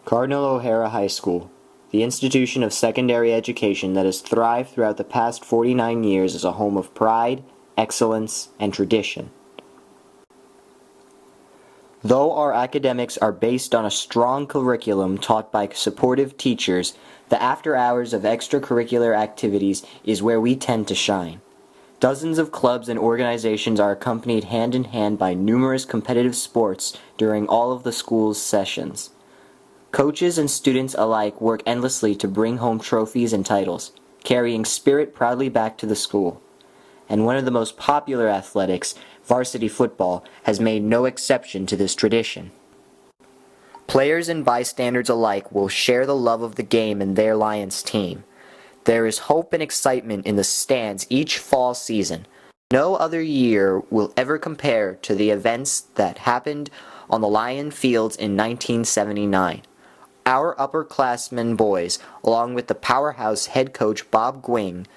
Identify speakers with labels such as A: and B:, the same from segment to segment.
A: Cardinal O'Hara High School, the institution of secondary education that has thrived throughout the past 49 years, is a home of pride, excellence, and tradition. Though our academics are based on a strong curriculum taught by supportive teachers, the after hours of extracurricular activities is where we tend to shine. Dozens of clubs and organizations are accompanied hand in hand by numerous competitive sports during all of the school's sessions. Coaches and students alike work endlessly to bring home trophies and titles, carrying spirit proudly back to the school. And one of the most popular athletics, varsity football, has made no exception to this tradition. Players and bystanders alike will share the love of the game in their Lions team. There is hope and excitement in the stands each fall season. No other year will ever compare to the events that happened on the Lion fields in 1979. Our upperclassmen boys, along with the powerhouse head coach Bob Gwing,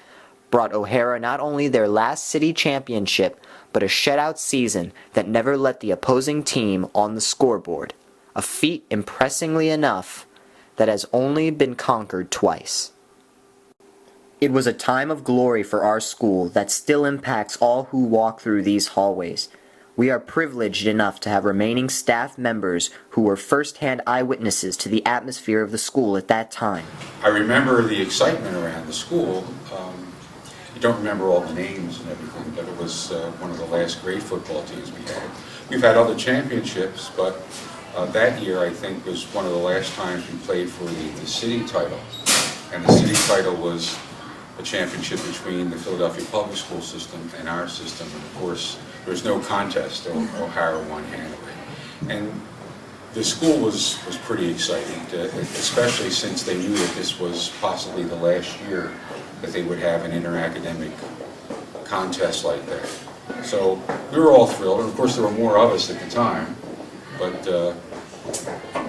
A: brought O'Hara not only their last city championship, but a shutout season that never let the opposing team on the scoreboard, a feat impressingly enough that has only been conquered twice. It was a time of glory for our school that still impacts all who walk through these hallways. We are privileged enough to have remaining staff members who were first-hand eyewitnesses to the atmosphere of the school at that time.
B: I remember the excitement around the school. I don't remember all the names and everything, but it was one of the last great football teams we had. We've had other championships, but that year I think was one of the last times we played for the city title. And the city title was a championship between the Philadelphia public school system and our system. And of course, there was no contest. O'Hara won handily. And the school was pretty exciting, especially since they knew that this was possibly the last year that they would have an inter-academic contest like that. So we were all thrilled, and of course there were more of us at the time, but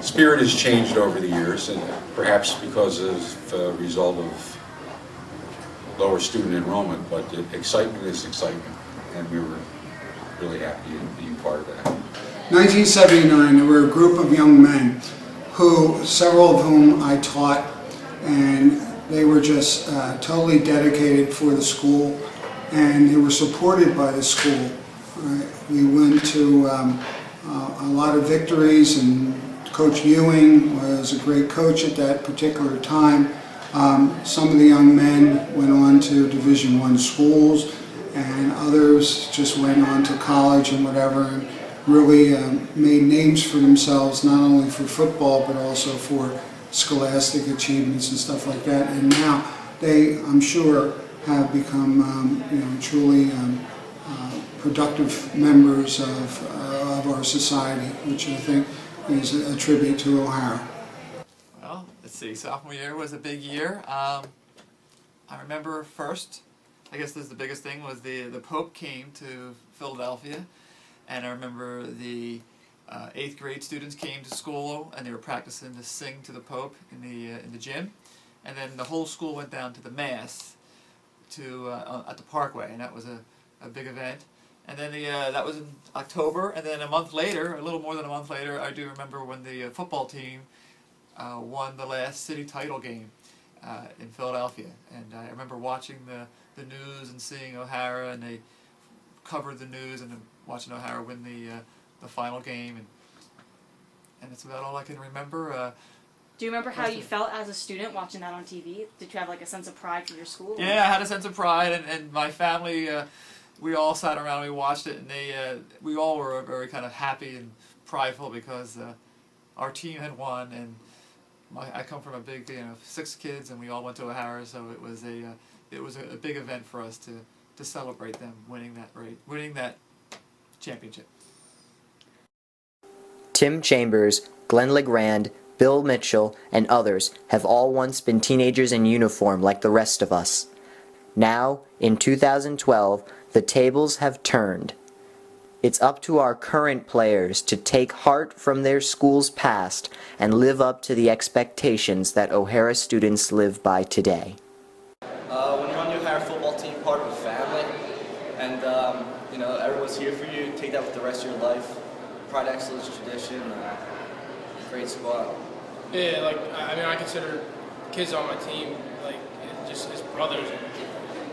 B: spirit has changed over the years, and perhaps because of the result of lower student enrollment, but excitement is excitement, and we were really happy to be part of that.
C: 1979, there were a group of young men who, several of whom I taught, and they were just totally dedicated for the school, and they were supported by the school. We went to a lot of victories, and Coach Ewing was a great coach at that particular time. Some of the young men went on to Division I schools, and others just went on to college and whatever, and really made names for themselves, not only for football but also for scholastic achievements and stuff like that. And now they, I'm sure, have become truly productive members of our society, which I think is a tribute to O'Hara.
D: Well, let's see, sophomore year was a big year. I remember first, I guess this is the biggest thing, was the Pope came to Philadelphia, and I remember the 8th grade students came to school and they were practicing to sing to the Pope in the gym, and then the whole school went down to the Mass at the Parkway, and that was a big event. And then that was in October, and then a month later, a little more than a month later, I do remember when the football team won the last city title game in Philadelphia, and I remember watching the news and seeing O'Hara, and they covered the news, and then watching O'Hara win the final game, and that's about all I can remember.
E: Do you remember how you felt as a student watching that on TV? Did you have like a sense of pride for your school?
D: Yeah, I had a sense of pride, and my family, we all sat around, we watched it, and we all were very kind of happy and prideful because our team had won, and I come from a big, 6 kids, and we all went to O'Hara, so it was a big event for us to celebrate them winning that championship.
A: Tim Chambers, Glenn LeGrand, Bill Mitchell, and others have all once been teenagers in uniform like the rest of us. Now, in 2012, the tables have turned. It's up to our current players to take heart from their school's past and live up to the expectations that O'Hara students live by today.
F: When you're on your O'Hara football team, part of a family, and everyone's here for you. Take that with the rest of your life. Pride, excellence, tradition, great squad.
G: Yeah, like I mean, I consider kids on my team like just as brothers.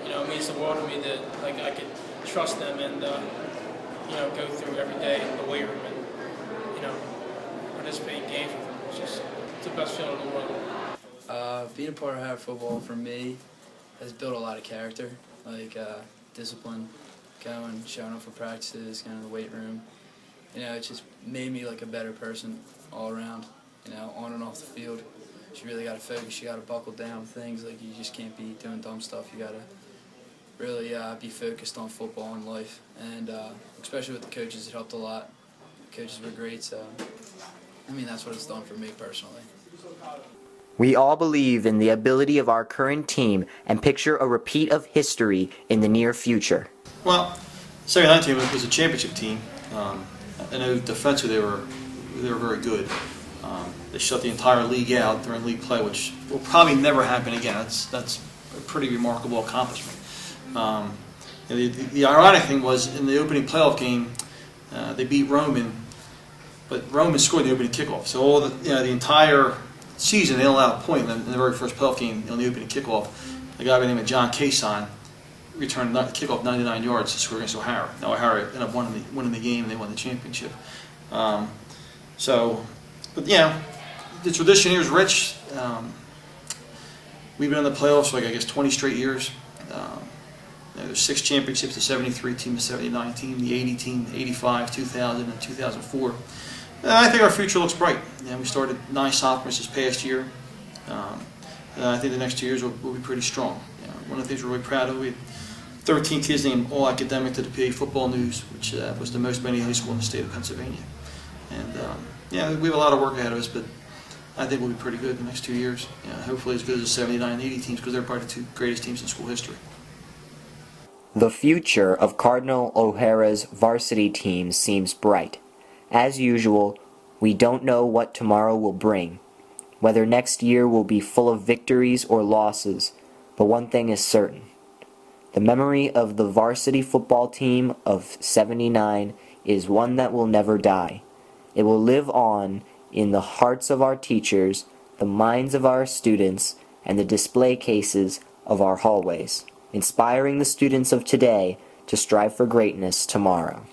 G: You know, it means the world to me that like I could trust them and go through every day in the weight room and participate in games with them. It's the best feeling in the world.
H: Being a part of Howard football for me has built a lot of character, like discipline, going, showing up for practices, going to the weight room. It just made me like a better person all around. On and off the field. You really got to focus. You got to buckle down with things. Like you just can't be doing dumb stuff. You got to really be focused on football and life. And especially with the coaches, it helped a lot. The coaches were great. So I mean, that's what it's done for me personally.
A: We all believe in the ability of our current team and picture a repeat of history in the near future.
I: Well, the 79 team was a championship team. I know defensively they were very good. They shut the entire league out during league play, which will probably never happen again. That's a pretty remarkable accomplishment. The ironic thing was in the opening playoff game, they beat Roman, but Roman scored the opening kickoff. So all the entire season they only allowed a point in the very first playoff game on the opening kickoff. A guy by the name of John Cason returned the kickoff 99 yards to score against O'Hara. Now O'Hara ended up winning the game and they won the championship. But yeah, the tradition here is rich. We've been in the playoffs for I guess 20 straight years. There's 6 championships, the 73 team, the 79 team, the 80 team, 85, 2000, and 2004. I think our future looks bright. We started 9 sophomores this past year. I think the next 2 years will be pretty strong. One of the things we're really proud of, we had 13 kids named All Academic to the PA Football News, which was the most by any high school in the state of Pennsylvania. And we have a lot of work ahead of us, but I think we'll be pretty good in the next 2 years. Hopefully as good as the 79 and 80 teams, because they're probably the 2 greatest teams in school history.
A: The future of Cardinal O'Hara's varsity team seems bright. As usual, we don't know what tomorrow will bring, whether next year will be full of victories or losses, but one thing is certain. The memory of the varsity football team of 79 is one that will never die. It will live on in the hearts of our teachers, the minds of our students, and the display cases of our hallways, inspiring the students of today to strive for greatness tomorrow.